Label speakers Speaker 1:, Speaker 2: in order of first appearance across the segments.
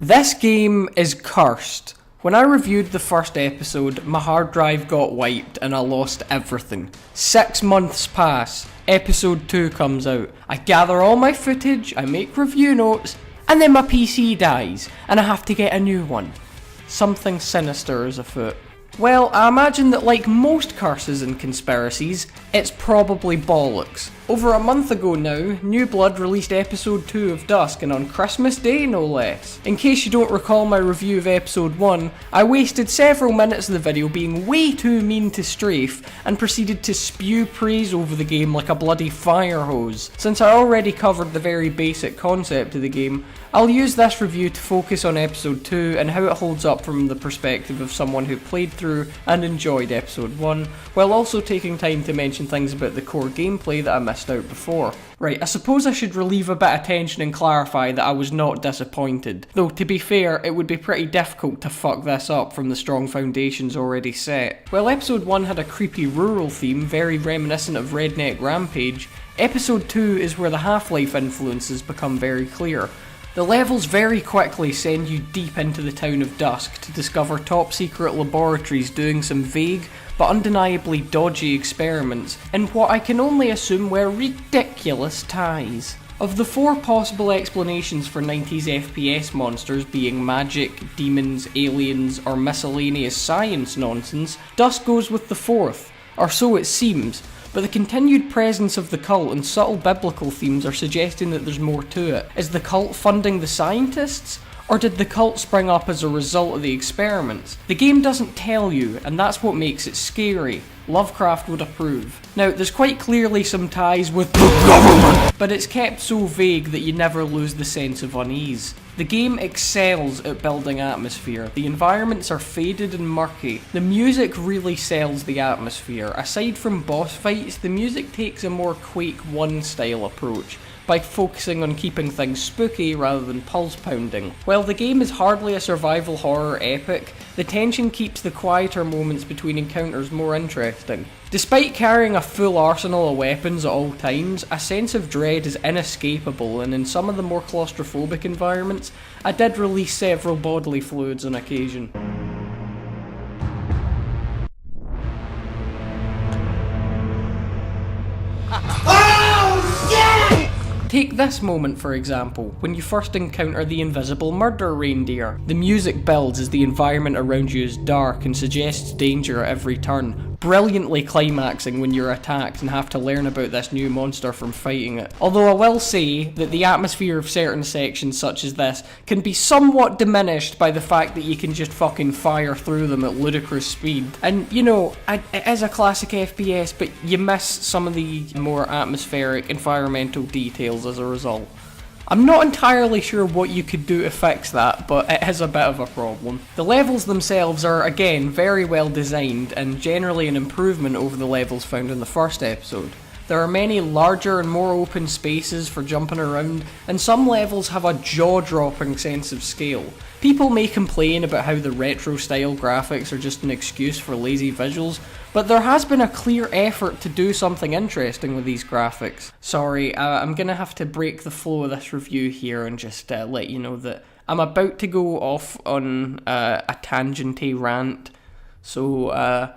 Speaker 1: This game is cursed. When I reviewed the first episode, my hard drive got wiped and I lost everything. 6 months pass, episode 2 comes out. I gather all my footage, I make review notes, and then my PC dies, and I have to get a new one. Something sinister is afoot. Well, I imagine that like most curses and conspiracies, it's probably bollocks. Over a month ago now, New Blood released episode 2 of Dusk, and on Christmas Day no less. In case you don't recall my review of episode 1, I wasted several minutes of the video being way too mean to Strafe, and proceeded to spew praise over the game like a bloody fire hose. Since I already covered the very basic concept of the game, I'll use this review to focus on episode 2 and how it holds up from the perspective of someone who played through and enjoyed episode 1, while also taking time to mention things about the core gameplay that I missed out before. Right, I suppose I should relieve a bit of tension and clarify that I was not disappointed. Though, to be fair, it would be pretty difficult to fuck this up from the strong foundations already set. While episode 1 had a creepy rural theme, very reminiscent of Redneck Rampage, episode 2 is where the Half-Life influences become very clear. The levels very quickly send you deep into the town of Dusk to discover top secret laboratories doing some vague but undeniably dodgy experiments in what I can only assume were ridiculous ties. Of the 4 possible explanations for 90s FPS monsters being magic, demons, aliens, or miscellaneous science nonsense, Dusk goes with the 4th, or so it seems. But the continued presence of the cult and subtle biblical themes are suggesting that there's more to it. Is the cult funding the scientists? Or did the cult spring up as a result of the experiments? The game doesn't tell you, and that's what makes it scary. Lovecraft would approve. Now, there's quite clearly some ties with the government, but it's kept so vague that you never lose the sense of unease. The game excels at building atmosphere. The environments are faded and murky. The music really sells the atmosphere. Aside from boss fights, the music takes a more Quake 1 style approach, by focusing on keeping things spooky rather than pulse pounding. While the game is hardly a survival horror epic, the tension keeps the quieter moments between encounters more interesting. Despite carrying a full arsenal of weapons at all times, a sense of dread is inescapable, and in some of the more claustrophobic environments, I did release several bodily fluids on occasion. Take this moment for example, when you first encounter the invisible murder reindeer. The music builds as the environment around you is dark and suggests danger at every turn, brilliantly climaxing when you're attacked and have to learn about this new monster from fighting it. Although I will say that the atmosphere of certain sections such as this can be somewhat diminished by the fact that you can just fucking fire through them at ludicrous speed. And you know, it is a classic FPS, but you miss some of the more atmospheric environmental details as a result. I'm not entirely sure what you could do to fix that, but it is a bit of a problem. The levels themselves are, again, very well designed and generally an improvement over the levels found in the first episode. There are many larger and more open spaces for jumping around, and some levels have a jaw-dropping sense of scale. People may complain about how the retro-style graphics are just an excuse for lazy visuals, but there has been a clear effort to do something interesting with these graphics. Sorry, I'm gonna have to break the flow of this review here and just let you know that I'm about to go off on a tangente rant, so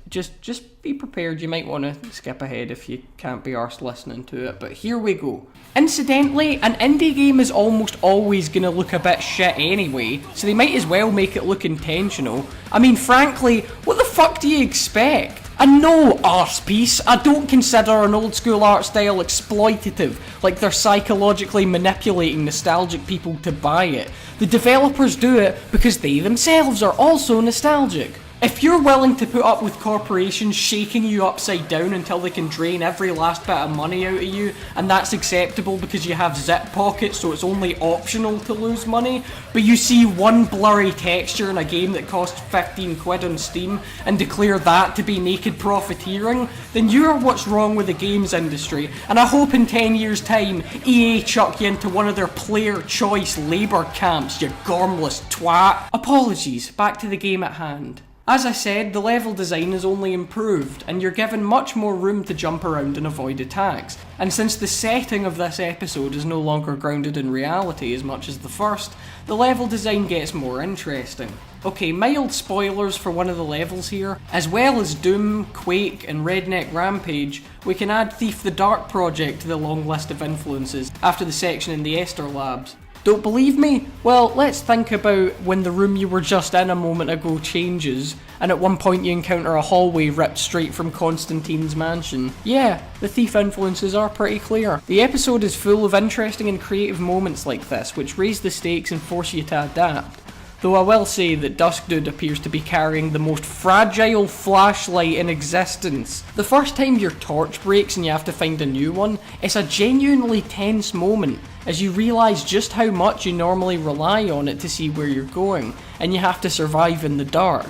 Speaker 1: just be prepared. You might want to skip ahead if you can't be arsed listening to it, but here we go. Incidentally, an indie game is almost always gonna look a bit shit anyway, so they might as well make it look intentional. I mean, frankly, what the fuck do you expect? And no, arse piece, I don't consider an old school art style exploitative, like they're psychologically manipulating nostalgic people to buy it. The developers do it because they themselves are also nostalgic. If you're willing to put up with corporations shaking you upside down until they can drain every last bit of money out of you, and that's acceptable because you have zip pockets so it's only optional to lose money, but you see one blurry texture in a game that costs 15 quid on Steam and declare that to be naked profiteering, then you're what's wrong with the games industry, and I hope in 10 years time EA chuck you into one of their player choice labour camps, you gormless twat. Apologies, back to the game at hand. As I said, the level design is only improved, and you're given much more room to jump around and avoid attacks. And since the setting of this episode is no longer grounded in reality as much as the first, the level design gets more interesting. Okay, mild spoilers for one of the levels here. As well as Doom, Quake, and Redneck Rampage, we can add Thief the Dark Project to the long list of influences after the section in the Esther Labs. Don't believe me? Well, let's think about when the room you were just in a moment ago changes, and at one point you encounter a hallway ripped straight from Constantine's mansion. Yeah, the Thief influences are pretty clear. The episode is full of interesting and creative moments like this, which raise the stakes and force you to adapt. Though I will say that Dusk Dude appears to be carrying the most fragile flashlight in existence. The first time your torch breaks and you have to find a new one, it's a genuinely tense moment, as you realise just how much you normally rely on it to see where you're going, and you have to survive in the dark.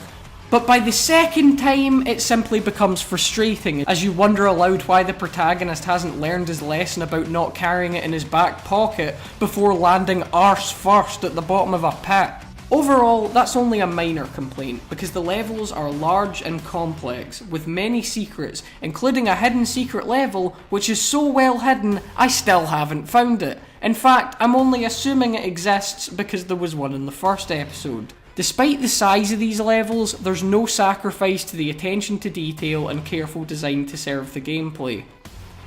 Speaker 1: But by the second time, it simply becomes frustrating, as you wonder aloud why the protagonist hasn't learned his lesson about not carrying it in his back pocket before landing arse first at the bottom of a pit. Overall, that's only a minor complaint, because the levels are large and complex, with many secrets, including a hidden secret level, which is so well hidden, I still haven't found it. In fact, I'm only assuming it exists because there was one in the first episode. Despite the size of these levels, there's no sacrifice to the attention to detail and careful design to serve the gameplay.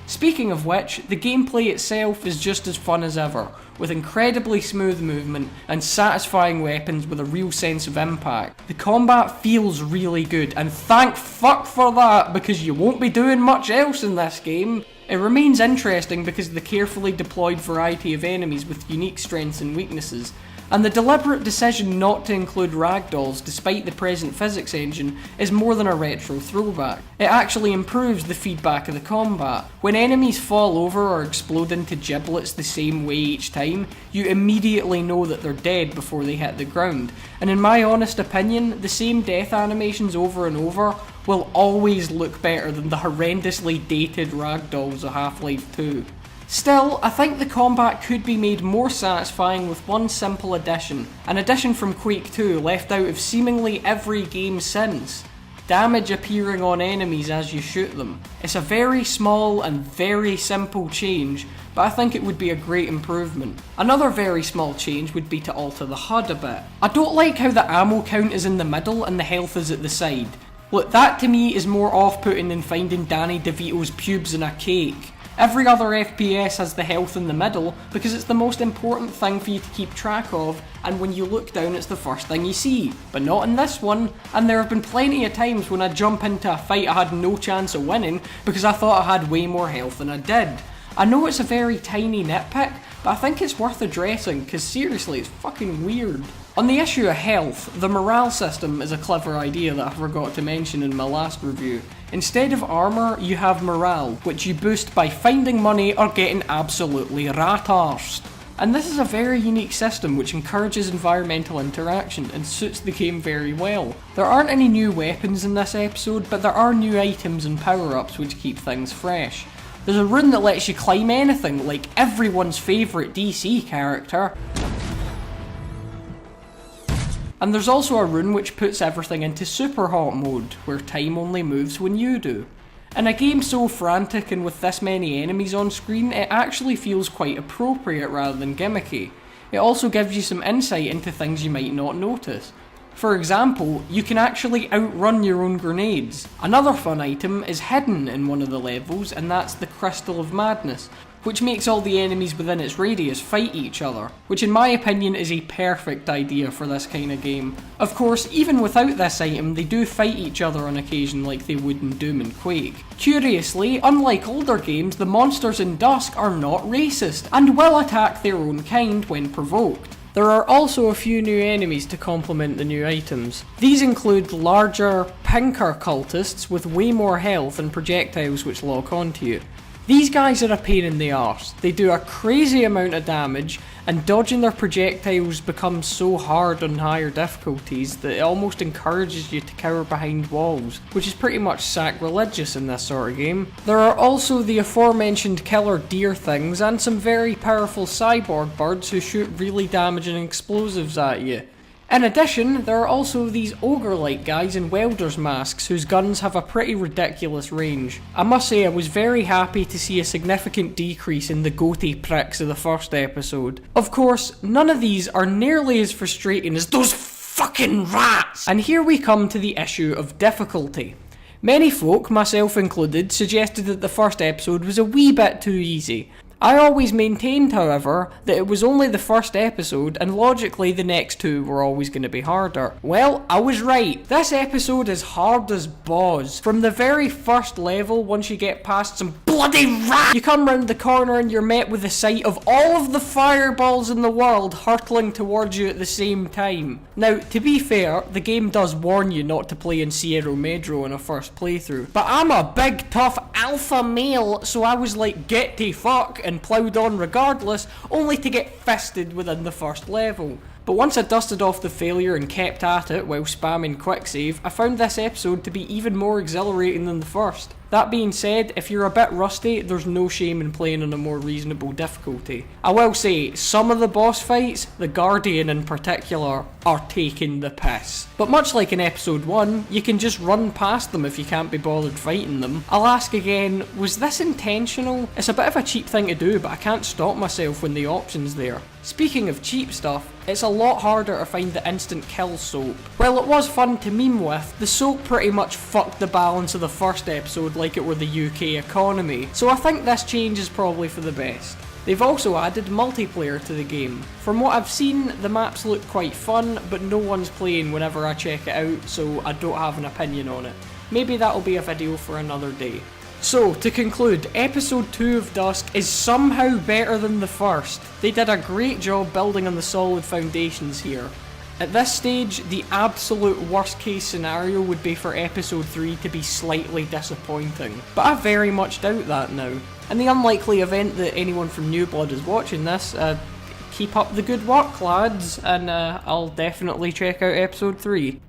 Speaker 1: Speaking of which, the gameplay itself is just as fun as ever, with incredibly smooth movement and satisfying weapons with a real sense of impact. The combat feels really good, and thank fuck for that, because you won't be doing much else in this game. It remains interesting because of the carefully deployed variety of enemies with unique strengths and weaknesses, and the deliberate decision not to include ragdolls despite the present physics engine is more than a retro throwback. It actually improves the feedback of the combat. When enemies fall over or explode into giblets the same way each time, you immediately know that they're dead before they hit the ground, and in my honest opinion, the same death animations over and over will always look better than the horrendously dated ragdolls of Half-Life 2. Still, I think the combat could be made more satisfying with one simple addition, an addition from Quake 2 left out of seemingly every game since: damage appearing on enemies as you shoot them. It's a very small and very simple change, but I think it would be a great improvement. Another very small change would be to alter the HUD a bit. I don't like how the ammo count is in the middle and the health is at the side. Look, that to me is more off-putting than finding Danny DeVito's pubes in a cake. Every other FPS has the health in the middle because it's the most important thing for you to keep track of, and when you look down it's the first thing you see. But not in this one, and there have been plenty of times when I jump into a fight I had no chance of winning because I thought I had way more health than I did. I know it's a very tiny nitpick, but I think it's worth addressing because seriously, it's fucking weird. On the issue of health, the morale system is a clever idea that I forgot to mention in my last review. Instead of armour, you have morale, which you boost by finding money or getting absolutely rat-arsed. And this is a very unique system which encourages environmental interaction and suits the game very well. There aren't any new weapons in this episode, but there are new items and power-ups which keep things fresh. There's a rune that lets you climb anything, like everyone's favourite DC character. And there's also a rune which puts everything into super hot mode, where time only moves when you do. In a game so frantic and with this many enemies on screen, it actually feels quite appropriate rather than gimmicky. It also gives you some insight into things you might not notice. For example, you can actually outrun your own grenades. Another fun item is hidden in one of the levels, and that's the Crystal of Madness, which makes all the enemies within its radius fight each other, which in my opinion is a perfect idea for this kind of game. Of course, even without this item, they do fight each other on occasion like they would in Doom and Quake. Curiously, unlike older games, the monsters in Dusk are not racist, and will attack their own kind when provoked. There are also a few new enemies to complement the new items. These include larger, pinker cultists with way more health and projectiles which lock onto you. These guys are a pain in the arse. They do a crazy amount of damage, and dodging their projectiles becomes so hard on higher difficulties that it almost encourages you to cower behind walls, which is pretty much sacrilegious in this sort of game. There are also the aforementioned killer deer things and some very powerful cyborg birds who shoot really damaging explosives at you. In addition, there are also these ogre-like guys in welder's masks whose guns have a pretty ridiculous range. I must say I was very happy to see a significant decrease in the goatee pricks of the first episode. Of course, none of these are nearly as frustrating as those fucking rats! And here we come to the issue of difficulty. Many folk, myself included, suggested that the first episode was a wee bit too easy. I always maintained, however, that it was only the first episode and logically the next two were always going to be harder. Well, I was right. This episode is hard as balls. From the very first level, once you get past some bloody rat, you come round the corner and you're met with the sight of all of the fireballs in the world hurtling towards you at the same time. Now, to be fair, the game does warn you not to play in Sierra Medro in a first playthrough, but I'm a big tough alpha male, so I was like, get to fuck, and ploughed on regardless, only to get fisted within the first level. But once I dusted off the failure and kept at it while spamming quicksave, I found this episode to be even more exhilarating than the first. That being said, if you're a bit rusty, there's no shame in playing on a more reasonable difficulty. I will say, some of the boss fights, the Guardian in particular, are taking the piss. But much like in episode 1, you can just run past them if you can't be bothered fighting them. I'll ask again, was this intentional? It's a bit of a cheap thing to do, but I can't stop myself when the option's there. Speaking of cheap stuff, it's a lot harder to find the instant kill soap. While it was fun to meme with, the soap pretty much fucked the balance of the first episode like it were the UK economy, so I think this change is probably for the best. They've also added multiplayer to the game. From what I've seen, the maps look quite fun, but no one's playing whenever I check it out, so I don't have an opinion on it. Maybe that'll be a video for another day. So, to conclude, episode 2 of Dusk is somehow better than the first. They did a great job building on the solid foundations here. At this stage, the absolute worst case scenario would be for episode 3 to be slightly disappointing, but I very much doubt that now. In the unlikely event that anyone from New Blood is watching this, keep up the good work lads, and I'll definitely check out episode 3.